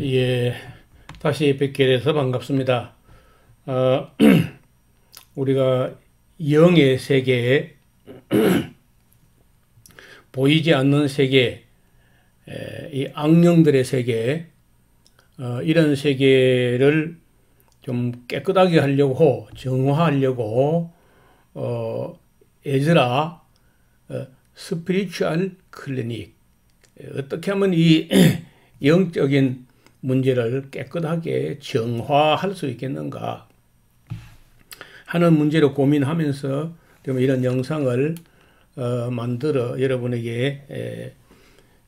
예, 다시 뵙게 돼서 반갑습니다. 우리가 영의 세계, 보이지 않는 세계, 이 악령들의 세계, 이런 세계를 좀 깨끗하게 하려고, 정화하려고, 에즈라, 스피리추얼 클리닉, 어떻게 하면 이 영적인 문제를 깨끗하게 정화할 수 있겠는가 하는 문제로 고민하면서 좀 이런 영상을 만들어 여러분에게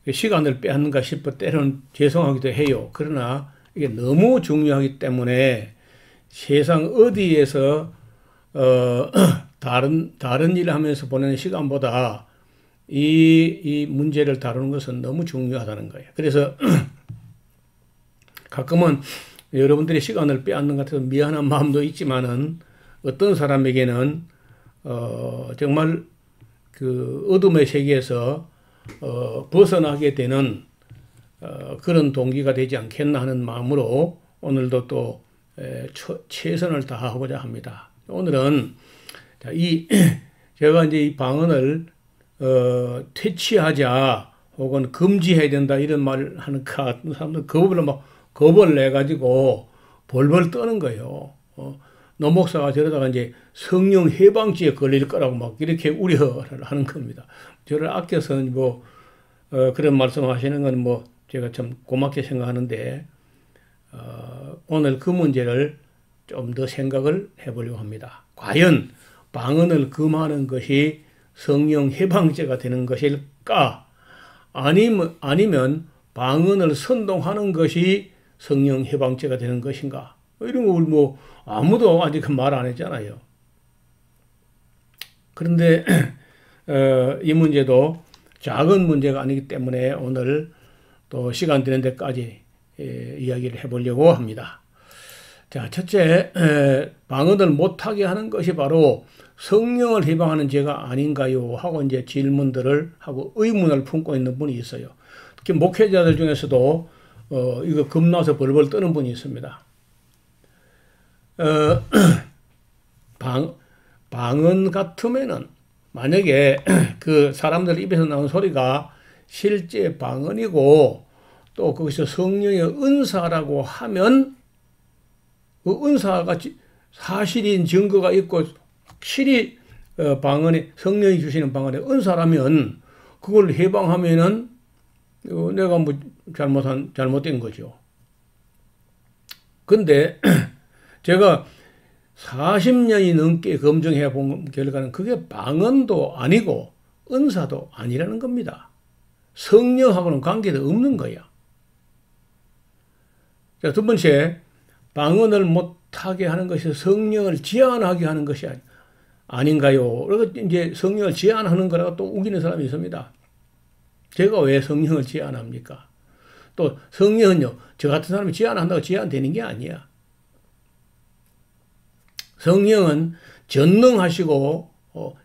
시간을 빼앗는가 싶어 때로는 죄송하기도 해요. 그러나 이게 너무 중요하기 때문에 세상 어디에서 다른 일을 하면서 보내는 시간보다 이 문제를 다루는 것은 너무 중요하다는 거예요. 그래서 가끔은 여러분들의 시간을 빼앗는 것 같아서 미안한 마음도 있지만은 어떤 사람에게는 정말 그 어둠의 세계에서 벗어나게 되는 그런 동기가 되지 않겠나 하는 마음으로 오늘도 또 최선을 다하고자 합니다. 오늘은 제가 이제 이 방언을 퇴치하자 혹은 금지해야 된다 이런 말을 하는 사람들 겁을 내 가지고 벌벌 떠는 거예요. 노 목사가 저러다가 이제 성령 해방죄에 걸릴 거라고 막 이렇게 우려를 하는 겁니다. 저를 아껴서 그런 말씀하시는 건 제가 참 고맙게 생각하는데 오늘 그 문제를 좀 더 생각을 해보려고 합니다. 과연 방언을 금하는 것이 성령 해방죄가 되는 것일까? 아니면 방언을 선동하는 것이 성령 해방죄가 되는 것인가? 이런 걸 아무도 아직 말 안 했잖아요. 그런데 이 문제도 작은 문제가 아니기 때문에 오늘 또 시간 되는 데까지 이야기를 해보려고 합니다. 자, 첫째, 방언을 못하게 하는 것이 바로 성령을 해방하는 죄가 아닌가요? 하고 이제 질문들을 하고 의문을 품고 있는 분이 있어요. 특히 목회자들 중에서도 이거 겁나서 벌벌 떠는 분이 있습니다. 방언 같으면은 만약에 그 사람들 입에서 나온 소리가 실제 방언이고 또 거기서 성령의 은사라고 하면 그 은사가 사실인 증거가 있고 확실히 방언에 성령이 주시는 방언에 은사라면 그걸 해방하면은 내가 잘못된 거죠. 근데 제가 40년이 넘게 검증해 본 결과는 그게 방언도 아니고 은사도 아니라는 겁니다. 성령하고는 관계도 없는 거야. 자, 두 번째, 방언을 못하게 하는 것이 성령을 제한하게 하는 것이 아닌가요? 그리고 이제 성령을 제한하는 거라고 또 우기는 사람이 있습니다. 제가 왜 성령을 제한합니까? 또 성령은요, 저 같은 사람이 제한한다고 제한되는 게 아니야. 성령은 전능하시고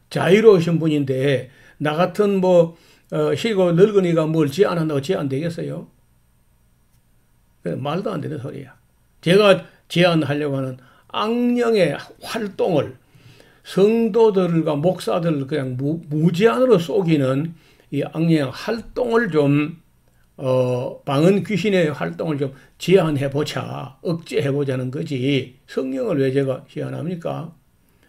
자유로우신 분인데 나 같은 시고 늙은이가 뭘 제한한다고 제한되겠어요? 말도 안 되는 소리야. 제가 제한하려고 하는 악령의 활동을 성도들과 목사들을 그냥 무제한으로 속이는 이 악령의 활동을 좀 방언 귀신의 활동을 좀 제한해보자, 억제해보자는 거지 성령을 왜 제가 제한합니까?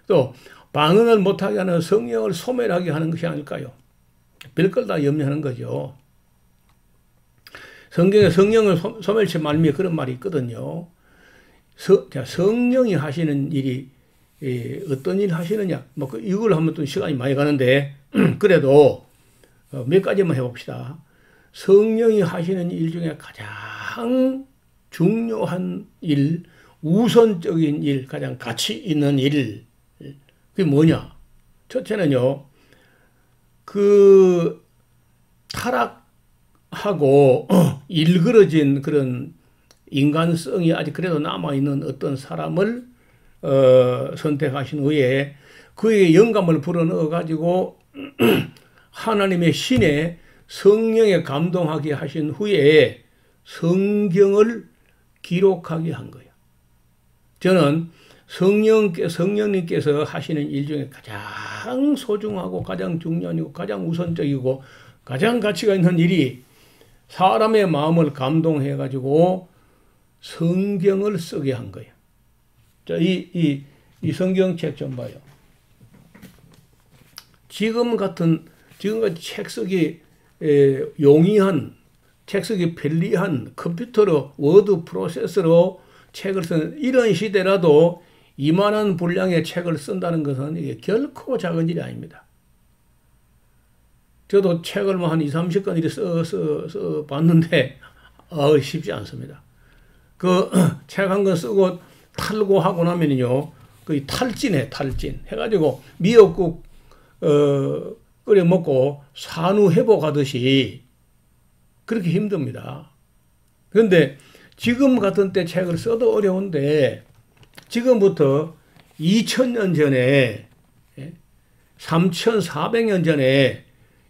또 방언을 못하게 하는 성령을 소멸하게 하는 것이 아닐까요? 별걸 다 염려하는 거죠. 성경에 성령을 소멸치 말미에 그런 말이 있거든요. 성령이 하시는 일이 어떤 일 하시느냐 이걸 하면 또 시간이 많이 가는데 그래도 몇 가지만 해봅시다. 성령이 하시는 일 중에 가장 중요한 일, 우선적인 일, 가장 가치 있는 일, 그게 뭐냐? 첫째는요, 그 타락하고 일그러진 그런 인간성이 아직 그래도 남아있는 어떤 사람을 선택하신 후에 그에게 영감을 불어넣어 가지고 하나님의 신에 성령에 감동하게 하신 후에 성경을 기록하게 한 거예요. 저는 성령님께서 하시는 일 중에 가장 소중하고 가장 중요하고 가장 우선적이고 가장 가치가 있는 일이 사람의 마음을 감동해가지고 성경을 쓰게 한 거예요. 자, 이 성경책 좀 봐요. 지금같이 책 쓰기 용이한, 책 쓰기 편리한 컴퓨터로, 워드 프로세서로 책을 쓰는 이런 시대라도 이만한 분량의 책을 쓴다는 것은 이게 결코 작은 일이 아닙니다. 저도 책을 뭐 한 20-30권 이렇게 써 봤는데, 쉽지 않습니다. 그 책 한 권 쓰고 탈고 하고 나면요, 거의 탈진 해가지고 미역국, 끓여 먹고 산후 회복하듯이 그렇게 힘듭니다. 그런데 지금 같은 때 책을 써도 어려운데 지금부터 2000년 전에 3400년 전에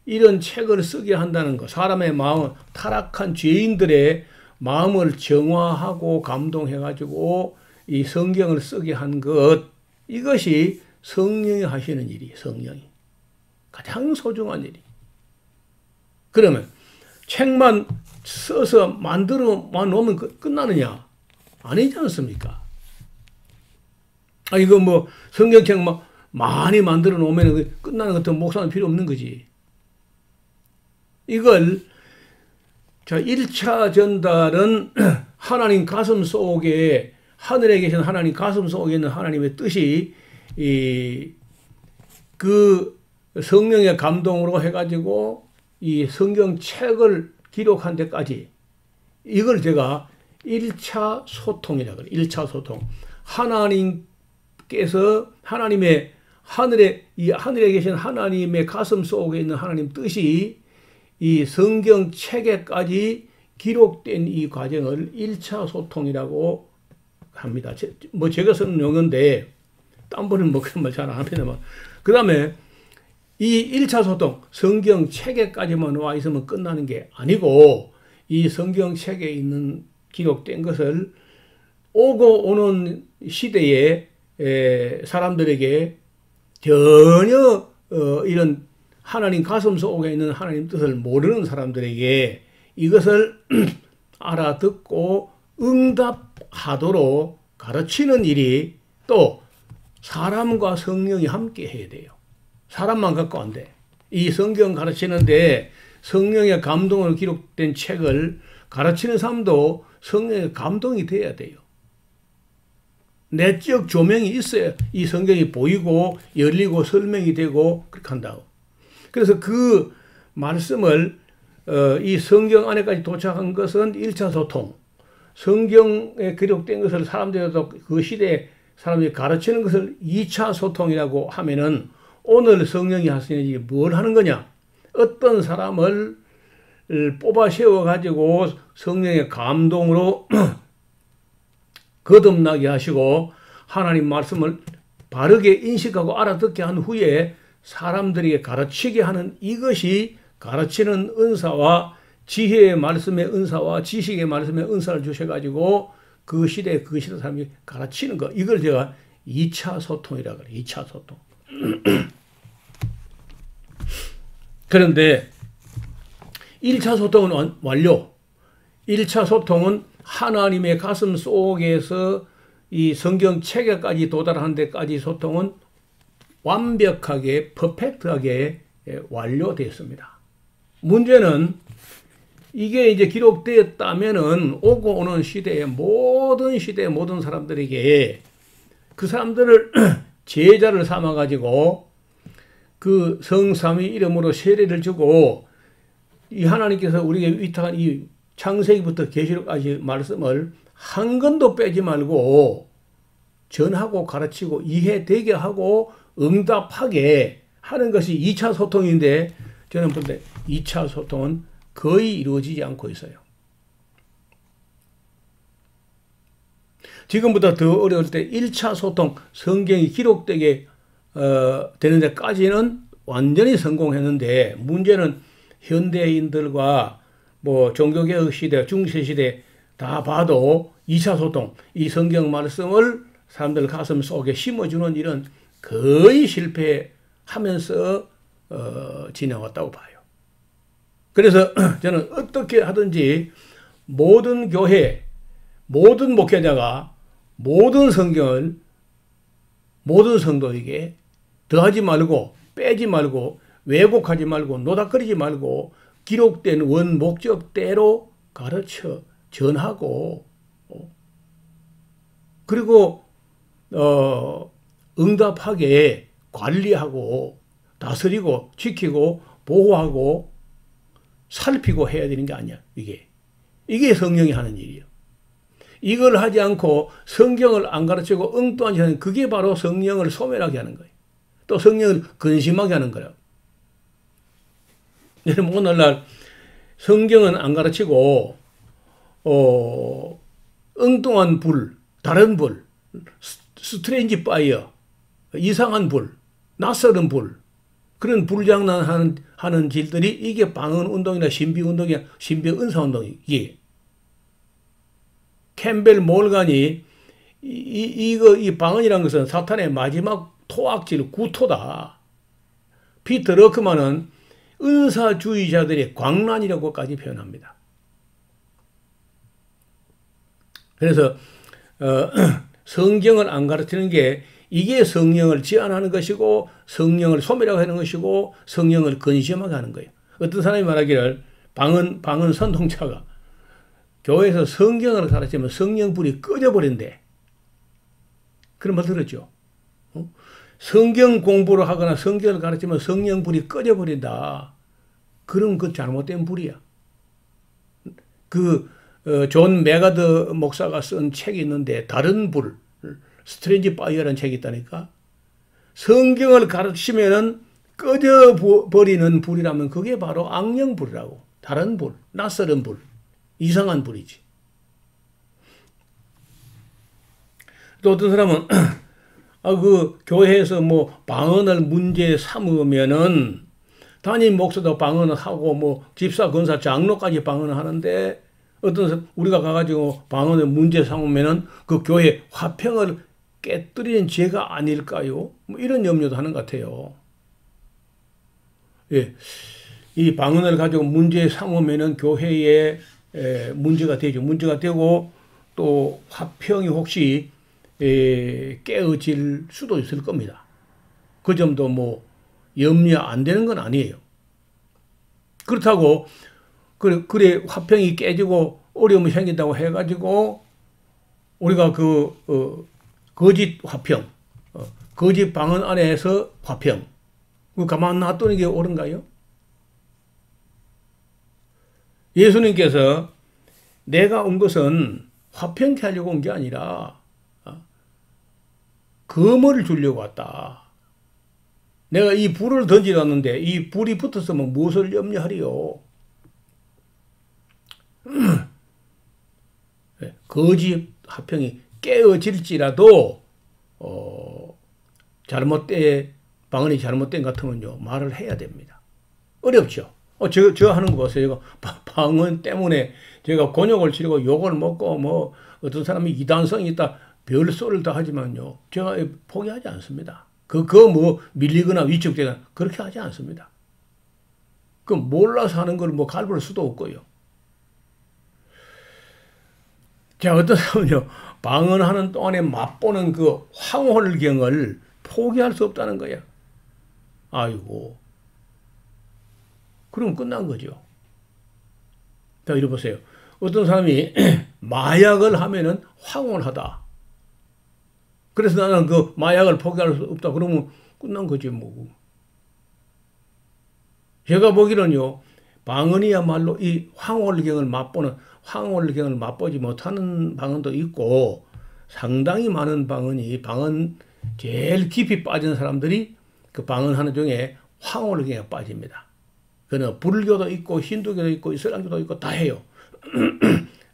이런 책을 쓰게 한다는 것, 사람의 마음, 타락한 죄인들의 마음을 정화하고 감동해가지고 이 성경을 쓰게 한 것, 이것이 성령이 하시는 일이, 성령이 가장 소중한 일이. 그러면 책만 써서 만들어만 놓으면 끝나느냐? 아니지 않습니까? 이거 뭐 성경책 막 많이 만들어 놓으면 끝나는 것도 목사는 필요 없는 거지. 이걸, 자, 1차 전달은 하나님 가슴 속에, 하늘에 계신 하나님 가슴 속에 있는 하나님의 뜻이 그 성령의 감동으로 해가지고 이 성경책을 기록한 데까지, 이걸 제가 1차 소통이라고 그래요. 1차 소통. 하나님께서 하나님의 하늘에 계신 하나님의 가슴 속에 있는 하나님 뜻이 이 성경책에까지 기록된 이 과정을 1차 소통이라고 합니다. 뭐 제가 쓰는 용어인데 딴 분은 뭐 그런 말 잘 안 합니다만. 그 다음에 이 1차 소통, 성경책에까지만 와 있으면 끝나는 게 아니고 이 성경책에 있는 기록된 것을 오고 오는 시대에 사람들에게 전혀 이런 하나님 가슴 속에 있는 하나님 뜻을 모르는 사람들에게 이것을 알아듣고 응답하도록 가르치는 일이 또 사람과 성령이 함께 해야 돼요. 사람만 갖고 안 돼. 이 성경 가르치는데 성령의 감동으로 기록된 책을 가르치는 사람도 성령의 감동이 돼야 돼요. 내적 조명이 있어야 이 성경이 보이고 열리고 설명이 되고 그렇게 한다고. 그래서 그 말씀을 이 성경 안에까지 도착한 것은 1차 소통. 성경에 기록된 것을 사람들도 그 시대에 사람들이 가르치는 것을 2차 소통이라고 하면은 오늘 성령이 하시는 일이 뭘 하는 거냐? 어떤 사람을 뽑아 세워가지고 성령의 감동으로 거듭나게 하시고 하나님 말씀을 바르게 인식하고 알아듣게 한 후에 사람들에게 가르치게 하는 이것이 가르치는 은사와 지혜의 말씀의 은사와 지식의 말씀의 은사를 주셔가지고 그 시대 사람이 가르치는 거. 이걸 제가 2차 소통이라고 그래요. 2차 소통. 그런데 1차 소통은 완료. 1차 소통은 하나님의 가슴 속에서 이 성경체계까지 도달하는 데까지 소통은 완벽하게, 퍼펙트하게 완료됐습니다. 문제는 이게 이제 기록되었다면은 오고 오는 시대의 모든 사람들에게 그 사람들을 제자를 삼아가지고 그 성삼위 이름으로 세례를 주고 이 하나님께서 우리에게 위탁한 이 창세기부터 계시록까지 말씀을 한 권도 빼지 말고 전하고 가르치고 이해되게 하고 응답하게 하는 것이 2차 소통인데 저는 볼 때 2차 소통은 거의 이루어지지 않고 있어요. 지금보다 더 어려울 때 1차 소통, 성경이 기록되게 되는 데까지는 완전히 성공했는데 문제는 현대인들과 뭐 종교개혁 시대, 중세시대 다 봐도 2차 소통, 이 성경 말씀을 사람들 가슴 속에 심어주는 일은 거의 실패하면서 지나왔다고 봐요. 그래서 저는 어떻게 하든지 모든 교회, 모든 목회자가 모든 성경을 모든 성도에게 더하지 말고 빼지 말고 왜곡하지 말고 노닥거리지 말고 기록된 원 목적대로 가르쳐 전하고 그리고 응답하게 관리하고 다스리고 지키고 보호하고 살피고 해야 되는 게 아니야. 이게 성령이 하는 일이에요. 이걸 하지 않고 성경을 안 가르치고 엉뚱한 짓 하는 그게 바로 성령을 소멸하게 하는 거예요. 또 성령을 근심하게 하는 거예요. 여러분 오늘날 성경은 안 가르치고 엉뚱한 불, 다른 불, 스트레인지 파이어, 이상한 불, 낯설은 불 그런 불장난하는 질들이 이게 방언운동이나 신비운동이나 신비은사운동이 이게 캠벨 몰간이 이 방언이라는 것은 사탄의 마지막 토악질 구토다. 피터 러크만은 은사주의자들의 광란이라고까지 표현합니다. 그래서 성경을 안 가르치는 게 이게 성령을 제한하는 것이고 성령을 소멸하게 하는 것이고 성령을 근심하게 하는 거예요. 어떤 사람이 말하기를 방언 선동자가 교회에서 성경을 가르치면 성령불이 꺼져버린대. 그런 말 들었죠? 성경 공부를 하거나 성경을 가르치면 성령불이 꺼져버린다. 그럼 그 잘못된 불이야. 존 메가더 목사가 쓴 책이 있는데 다른 불, 스트레인지 파이어라는 책이 있다니까. 성경을 가르치면은 꺼져버리는 불이라면 그게 바로 악령불이라고. 다른 불, 낯설은 불, 이상한 불이지. 또 어떤 사람은 교회에서 방언을 문제 삼으면은 담임 목사도 방언을 하고 집사, 권사, 장로까지 방언을 하는데 우리가 가가지고 방언을 문제 삼으면은 그 교회 화평을 깨뜨리는 죄가 아닐까요? 이런 염려도 하는 것 같아요. 예. 이 방언을 가지고 문제 삼으면은 교회에 문제가 되죠. 문제가 되고 또 화평이 혹시 깨어질 수도 있을 겁니다. 그 점도 염려 안 되는 건 아니에요. 그렇다고 그래 화평이 깨지고 어려움이 생긴다고 해가지고 우리가 거짓 화평, 거짓 방언 안에서 화평 가만 놔두는 게 옳은가요? 예수님께서 내가 온 것은 화평케 하려고 온 게 아니라 검을 주려고 왔다. 내가 이 불을 던지놨는데 이 불이 붙었으면 무엇을 염려하리요? 거짓 화평이 깨어질지라도 방언이 잘못된 것 같으면요 말을 해야 됩니다. 어렵죠. 저 하는 거 보세요. 방언 때문에 제가 곤욕을 치르고 욕을 먹고 어떤 사람이 이단성이 있다 별소리를 다 하지만요 제가 포기하지 않습니다. 밀리거나 위축되거나 그렇게 하지 않습니다. 몰라서 하는 걸 갈볼 수도 없고요. 자, 어떤 사람은요 방언하는 동안에 맛보는 그 황홀경을 포기할 수 없다는 거야. 아이고. 그럼 끝난 거죠. 자, 이리 보세요. 어떤 사람이 마약을 하면은 황홀하다. 그래서 나는 그 마약을 포기할 수 없다. 그러면 끝난 거지 제가 보기로는요, 방언이야말로 이 황홀경을 맛보지 못하는 방언도 있고, 상당히 많은 방언 제일 깊이 빠진 사람들이 그 방언하는 중에 황홀경에 빠집니다. 그는 불교도 있고, 힌두교도 있고, 이슬람교도 있고, 다 해요.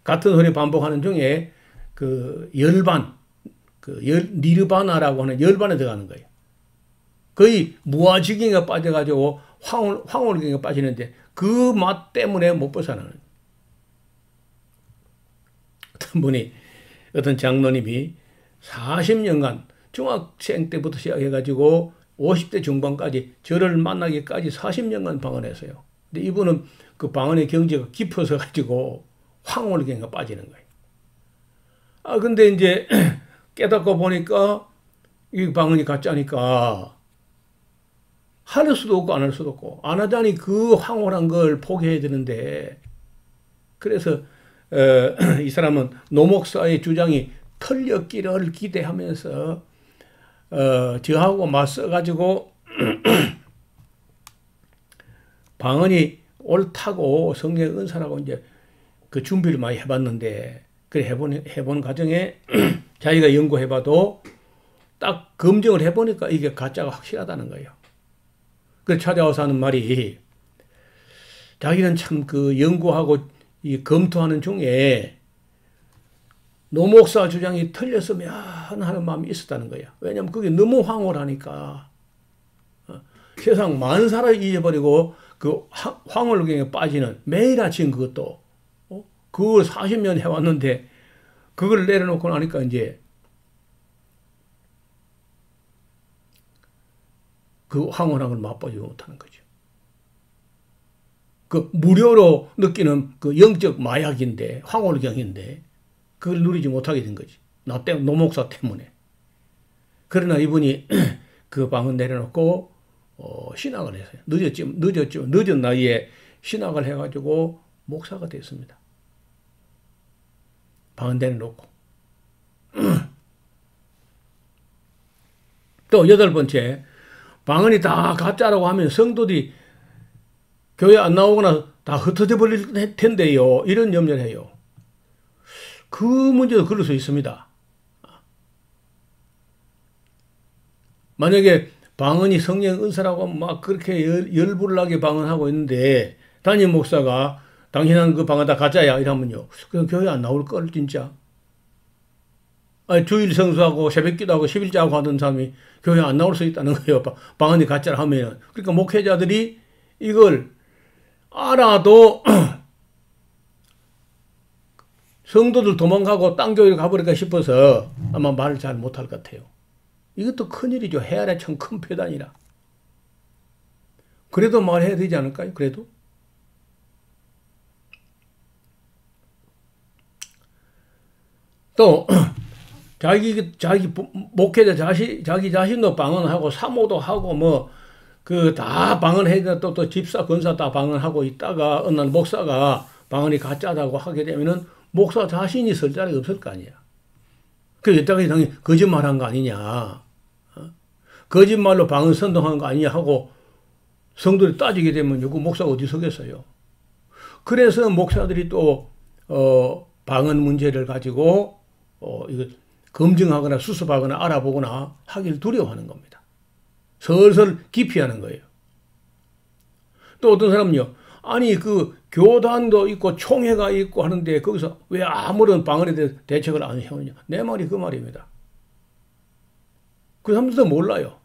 같은 소리 반복하는 중에 니르바나라고 하는 열반에 들어가는 거예요. 거의 무아지경에 빠져가지고 황홀경에 빠지는데 그 맛 때문에 못 벗어나는 거예요. 어떤 분이, 어떤 장로님이 40년간 중학생 때부터 시작해가지고 50대 중반까지 저를 만나기까지 40년간 방언했어요. 근데 이분은 그 방언의 경지가 깊어서 가지고 황홀경에 빠지는 거예요. 아, 근데 이제 깨닫고 보니까 이 방언이 가짜니까 할 수도 없고 안 할 수도 없고, 안 하자니 그 황홀한 걸 포기해야 되는데, 그래서 이 사람은 노목사의 주장이 틀렸기를 기대하면서 저하고 맞서가지고 방언이 옳다고 성령의 은사라고 이제 그 준비를 많이 해봤는데, 그래 해본 과정에 자기가 연구해봐도 딱 검증을 해보니까 이게 가짜가 확실하다는 거예요. 그래서 찾아와서 하는 말이, 자기는 참 그 연구하고 이 검토하는 중에 노목사 주장이 틀렸으면 하는 마음이 있었다는 거예요. 왜냐하면 그게 너무 황홀하니까. 세상 만사를 잊어버리고 그 황홀경에 빠지는, 매일 아침 그것도 그걸 40년 해왔는데 그걸 내려놓고 나니까 이제 그 황홀한 걸 맛보지 못하는 거죠. 그 무료로 느끼는 그 영적 마약인데, 황홀경인데 그걸 누리지 못하게 된 거지. 나 때문에, 노목사 때문에. 그러나 이분이 그 방은 내려놓고 신학을 했어요. 늦었지만 늦은 나이에 신학을 해가지고 목사가 됐습니다. 방은 내려놓고. 또 8번째, 방언이 다 가짜라고 하면 성도들이 교회 안 나오거나 다 흩어져 버릴 텐데요. 이런 염려를 해요. 그 문제도 그럴 수 있습니다. 만약에 방언이 성령 은사라고 막 그렇게 열불을 나게 방언하고 있는데 담임 목사가 당신은 그 방언 다 가짜야 이러면요, 그럼 교회 안 나올 걸 진짜. 아니, 주일 성수하고 새벽기도하고 11자하고 하던 사람이 교회 안 나올 수 있다는 거예요. 방언이 가짜라 하면은. 그러니까 목회자들이 이걸 알아도 성도들 도망가고 딴 교회를 가버릴까 싶어서 아마 말을 잘 못할 것 같아요. 이것도 큰일이죠. 해아래 참 큰 표단이라. 그래도 말해야 되지 않을까요? 그래도? 또 자기 목회자 자기 자신도 방언하고 사모도 하고 뭐 그 다 방언해야 또 집사 권사 다 방언하고 있다가 어느 날 목사가 방언이 가짜다고 하게 되면은 목사 자신이 설 자리가 없을 거 아니야. 그 여태까지 당연히 거짓말한 거 아니냐, 거짓말로 방언 선동한 거 아니냐 하고 성도들이 따지게 되면 그 목사가 어디 서겠어요. 그래서 목사들이 또 방언 문제를 가지고 이거 검증하거나 수습하거나 알아보거나 하길 두려워하는 겁니다. 슬슬 기피하는 거예요. 또 어떤 사람은요, 아니 그 교단도 있고 총회가 있고 하는데 거기서 왜 아무런 방언에 대해서 대책을 안 해오느냐. 내 말이 그 말입니다. 그 사람들도 몰라요.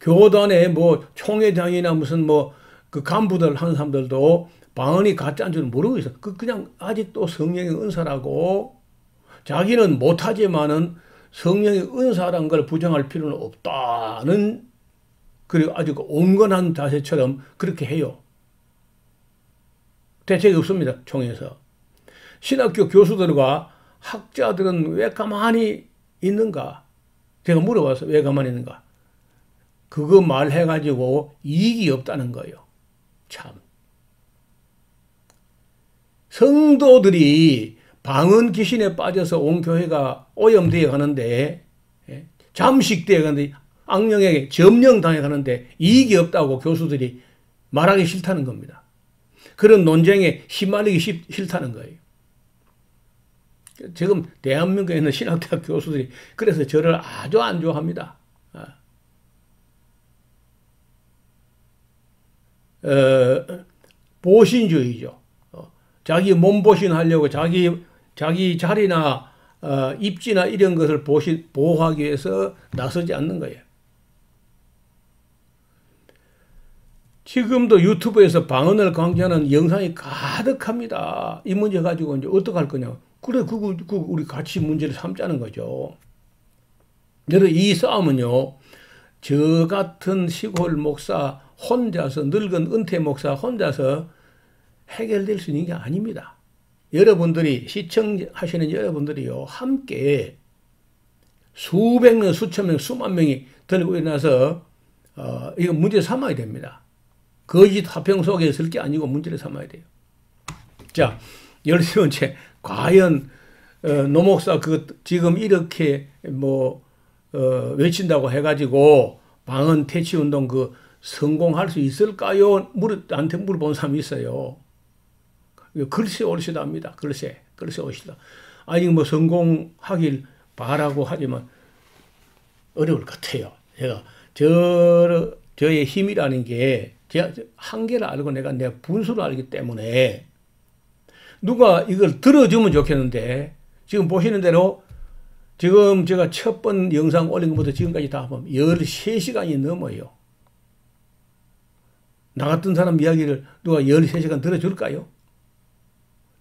교단에 뭐 총회장이나 무슨 뭐 그 간부들 하는 사람들도 방언이 가짜인 줄 모르고 있어. 그냥 아직도 성령의 은사라고, 자기는 못하지만은 성령의 은사라는 걸 부정할 필요는 없다는, 그리고 아주 온건한 자세처럼 그렇게 해요. 대책이 없습니다. 총회에서. 신학교 교수들과 학자들은 왜 가만히 있는가? 제가 물어봐서 왜 가만히 있는가? 그거 말해가지고 이익이 없다는 거예요. 참. 성도들이 방언 귀신에 빠져서 온 교회가 오염되어 가는데, 잠식되어 가는데, 악령에게 점령당해 가는데 이익이 없다고 교수들이 말하기 싫다는 겁니다. 그런 논쟁에 휘말리기 싫다는 거예요. 지금 대한민국에 있는 신학대학 교수들이 그래서 저를 아주 안 좋아합니다. 보신주의죠. 자기 몸보신 하려고 자기 자리나 입지나 이런 것을 보호하기 위해서 나서지 않는 거예요. 지금도 유튜브에서 방언을 강조하는 영상이 가득합니다. 이 문제 가지고 이제 어떻게 할 거냐. 그래, 우리 같이 문제를 삼자는 거죠. 그래서 이 싸움은요, 저 같은 시골 목사 혼자서, 늙은 은퇴 목사 혼자서 해결될 수 있는 게 아닙니다. 여러분들이, 시청하시는 여러분들이요, 함께 수백 명, 수천 명, 수만 명이 들고 일어나서, 이거 문제 삼아야 됩니다. 거짓 화평 속에 있을 게 아니고 문제를 삼아야 돼요. 자, 13번째, 과연, 노 목사 지금 이렇게 외친다고 해가지고 방언 퇴치 운동 성공할 수 있을까요? 나한테 물어본 사람이 있어요. 글쎄 옳시답니다. 글쎄 옳시다. 아니 성공하길 바라고 하지만 어려울 것 같아요. 제가 저의 힘이라는 게 제가 한계를 알고 내가 분수를 알기 때문에 누가 이걸 들어주면 좋겠는데 지금 보시는 대로 지금 제가 첫 번 영상 올린 것부터 지금까지 다 하면 13시간이 넘어요. 나 같은 사람 이야기를 누가 13시간 들어줄까요?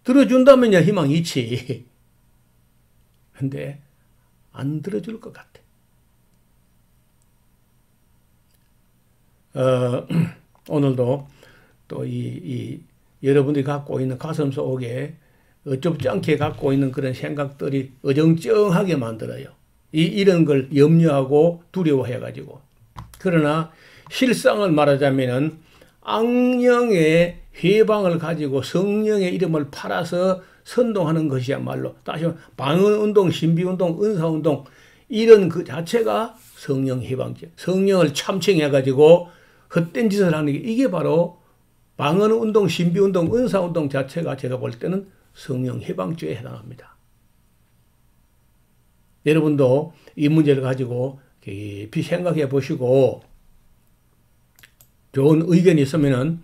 들어준다면야 희망이 있지. 근데 안 들어줄 것 같아. 오늘도 또 여러분들이 갖고 있는 가슴 속에 어쩌지 않게 갖고 있는 그런 생각들이 어정쩡하게 만들어요. 이런 걸 염려하고 두려워해가지고. 그러나 실상을 말하자면은 악령의 회방을 가지고 성령의 이름을 팔아서 선동하는 것이야말로 다시 말하면 방언운동, 신비운동, 은사운동 이런 그 자체가 성령 해방제. 성령을 참칭해가지고 헛된 짓을 하는 게 이게 바로 방언운동, 신비운동, 은사운동 자체가 제가 볼 때는 성령 해방죄에 해당합니다. 여러분도 이 문제를 가지고 깊이 생각해 보시고 좋은 의견이 있으면은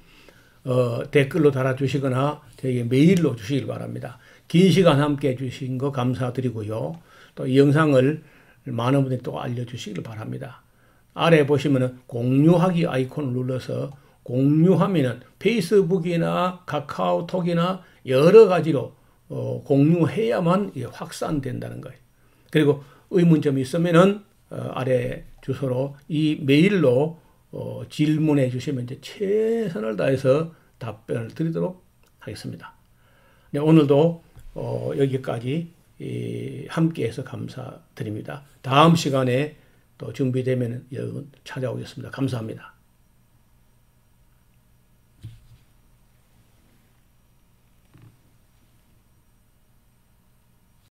댓글로 달아주시거나 저에게 메일로 주시길 바랍니다. 긴 시간 함께 해주신 거 감사드리고요. 또 이 영상을 많은 분들이 또 알려주시길 바랍니다. 아래 보시면은 공유하기 아이콘을 눌러서 공유하면은 페이스북이나 카카오톡이나 여러 가지로 공유해야만 확산된다는 거예요. 그리고 의문점이 있으면은 아래 주소로 이 메일로 질문해 주시면 이제 최선을 다해서 답변을 드리도록 하겠습니다. 네, 오늘도 여기까지 함께해서 감사드립니다. 다음 시간에 또 준비되면 여러분 찾아오겠습니다. 감사합니다.